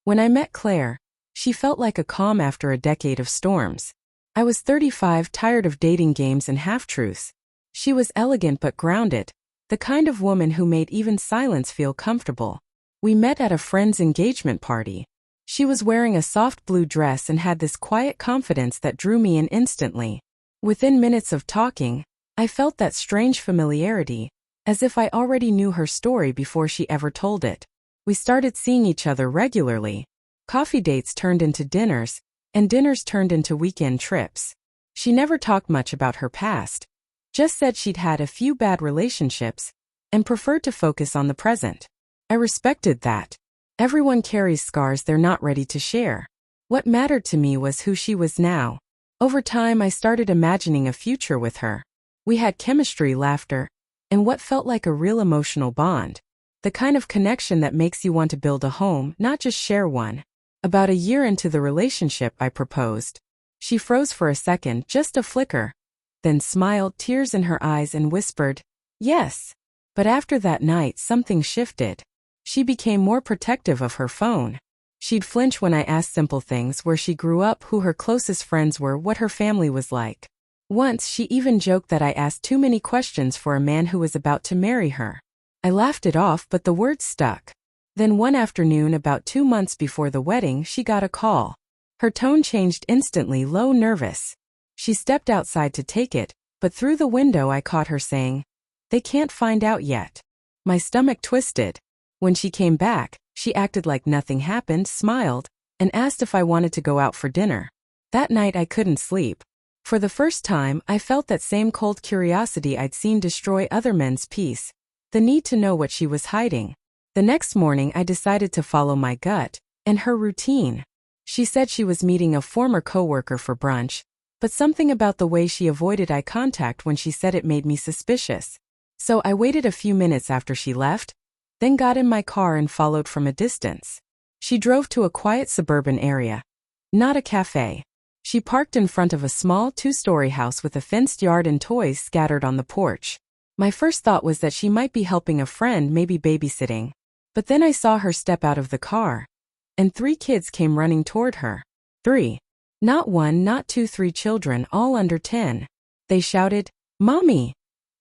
When I met Claire, she felt like a calm after a decade of storms. I was 35, tired of dating games and half-truths. She was elegant but grounded, the kind of woman who made even silence feel comfortable. We met at a friend's engagement party. She was wearing a soft blue dress and had this quiet confidence that drew me in instantly. Within minutes of talking, I felt that strange familiarity, as if I already knew her story before she ever told it. We started seeing each other regularly. Coffee dates turned into dinners, and dinners turned into weekend trips. She never talked much about her past, just said she'd had a few bad relationships, and preferred to focus on the present. I respected that. Everyone carries scars they're not ready to share. What mattered to me was who she was now. Over time, I started imagining a future with her. We had chemistry, laughter, and what felt like a real emotional bond. The kind of connection that makes you want to build a home, not just share one. About a year into the relationship, I proposed. She froze for a second, just a flicker, then smiled, tears in her eyes, and whispered, "Yes." But after that night, something shifted. She became more protective of her phone. She'd flinch when I asked simple things: where she grew up, who her closest friends were, what her family was like. Once, she even joked that I asked too many questions for a man who was about to marry her. I laughed it off, but the words stuck. Then one afternoon, about 2 months before the wedding, she got a call. Her tone changed instantly, low, nervous. She stepped outside to take it, but through the window I caught her saying, "They can't find out yet." My stomach twisted. When she came back, she acted like nothing happened, smiled, and asked if I wanted to go out for dinner. That night I couldn't sleep. For the first time, I felt that same cold curiosity I'd seen destroy other men's peace, the need to know what she was hiding. The next morning I decided to follow my gut and her routine. She said she was meeting a former coworker for brunch, but something about the way she avoided eye contact when she said it made me suspicious. So I waited a few minutes after she left, then got in my car and followed from a distance. She drove to a quiet suburban area, not a cafe. She parked in front of a small 2-story house with a fenced yard and toys scattered on the porch. My first thought was that she might be helping a friend, maybe babysitting. But then I saw her step out of the car, and 3 kids came running toward her. 3. Not 1, not 2, 3 children, all under 10. They shouted, "Mommy!"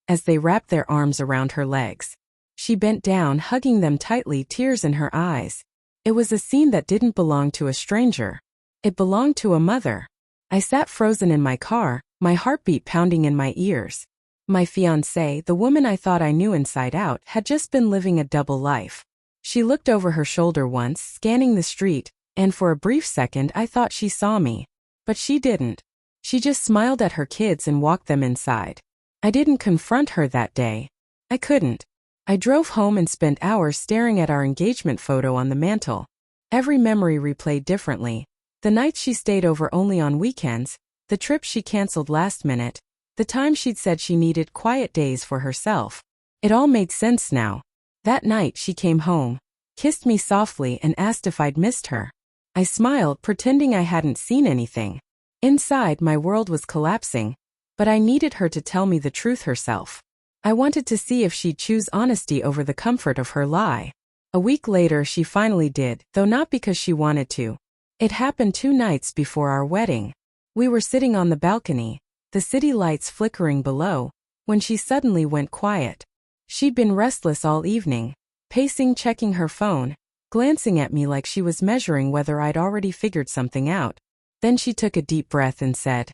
as they wrapped their arms around her legs. She bent down, hugging them tightly, tears in her eyes. It was a scene that didn't belong to a stranger. It belonged to a mother. I sat frozen in my car, my heartbeat pounding in my ears. My fiancée, the woman I thought I knew inside out, had just been living a double life. She looked over her shoulder once, scanning the street, and for a brief second I thought she saw me. But she didn't. She just smiled at her kids and walked them inside. I didn't confront her that day. I couldn't. I drove home and spent hours staring at our engagement photo on the mantel. Every memory replayed differently. The nights she stayed over only on weekends, the trips she canceled last minute, the time she'd said she needed quiet days for herself. It all made sense now. That night she came home, kissed me softly, and asked if I'd missed her. I smiled, pretending I hadn't seen anything. Inside, my world was collapsing, but I needed her to tell me the truth herself. I wanted to see if she'd choose honesty over the comfort of her lie. A week later she finally did, though not because she wanted to. It happened 2 nights before our wedding. We were sitting on the balcony, the city lights flickering below, when she suddenly went quiet. She'd been restless all evening, pacing, checking her phone, glancing at me like she was measuring whether I'd already figured something out. Then she took a deep breath and said,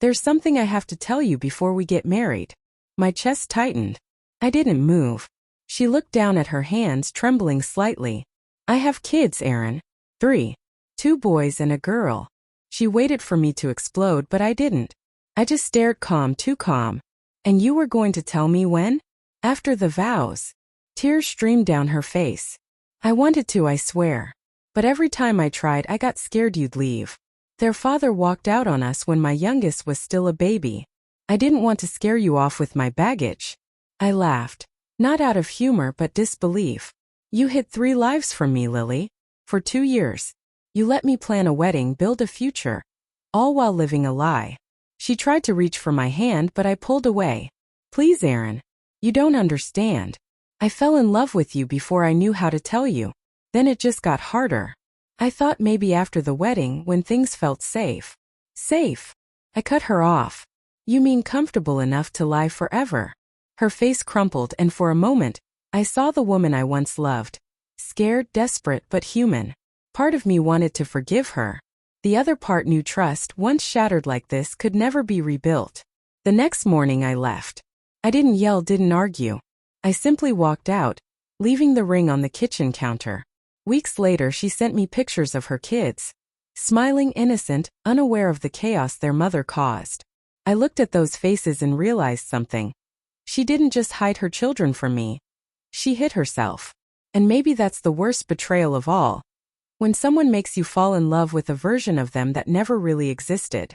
"There's something I have to tell you before we get married." My chest tightened. I didn't move. She looked down at her hands, trembling slightly. "I have kids, Aaron. 3. 2 boys and a girl." She waited for me to explode, but I didn't. I just stared, calm, too calm. "And you were going to tell me when?" "After the vows." Tears streamed down her face. "I wanted to, I swear. But every time I tried, I got scared you'd leave. Their father walked out on us when my youngest was still a baby. I didn't want to scare you off with my baggage." I laughed. Not out of humor but disbelief. "You hid 3 lives from me, Lily. For 2 years. You let me plan a wedding, build a future. All while living a lie." She tried to reach for my hand, but I pulled away. "Please, Aaron. You don't understand. I fell in love with you before I knew how to tell you. Then it just got harder." I thought maybe after the wedding when things felt safe. Safe. I cut her off. You mean comfortable enough to lie forever? Her face crumpled and for a moment, I saw the woman I once loved. Scared, desperate, but human. Part of me wanted to forgive her. The other part knew trust once shattered like this could never be rebuilt. The next morning I left. I didn't yell, didn't argue. I simply walked out, leaving the ring on the kitchen counter. Weeks later she sent me pictures of her kids. Smiling, innocent, unaware of the chaos their mother caused. I looked at those faces and realized something. She didn't just hide her children from me. She hid herself. And maybe that's the worst betrayal of all. When someone makes you fall in love with a version of them that never really existed.